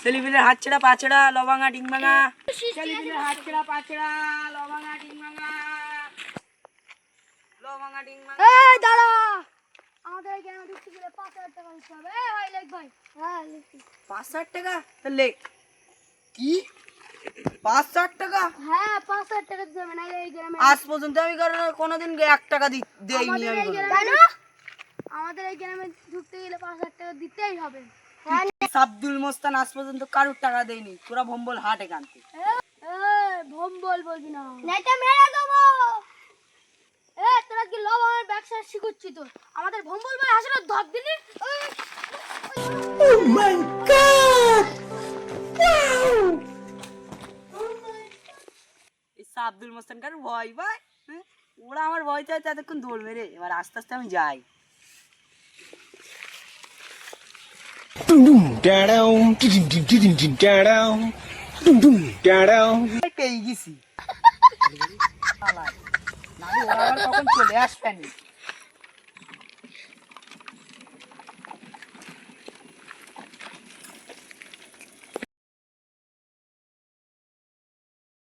ছেলেপিলের হাত ছেড়া পা ছেড়া লবাঙা ডিং ভাঙা, ছেলেপিলের হাত ছেড়া পা ছেড়া লবাঙা ডিং ভাঙা, লবাঙা ডিং ভাঙা। এই দাঁড়া, আমাদের এখানে ঢুকতে গেলে 5,000 টাকা দিতে হবে। এই ভাই লেখ ভাই। হ্যাঁ লিখি। 5,000 টাকা? তা লেখ। কি 5,000 টাকা? হ্যাঁ 5,000 টাকা দিতে হবে, নাহলে এই গ্রামে আজ পর্যন্ত আমি কোনোদিন 1 টাকা দেইনি আমাদের আমি এই কোনোদিন। গ্রামে আমাদের এই গ্রামে ঢুকতে গেলে 5,000 টাকা দিতেই হবে। হ্যাঁ আব্দুল মোস্তান আজ পর্যন্ত কারুর টাকা দেয়নি, তোরা ভম্বল হাট এখানতে। ভম্বল বলবি না, নাইটা মেরে দেবো। তোরা কি লব আমার ব্যবসা শিখুচ্ছি তো, আমাদের ভম্বল ভাই আসলে ধর দিলি। Oh my god! এই আব্দুল মোস্তান কার ভয় ভাই, ওরা আমার ভয় চায় ততক্ষণ দৌড়বে রে। এবার আস্তে আস্তে আমি যাই। পেয়ে গেছি, নাহলে ওরা আবার কখন চলে আসবেনি।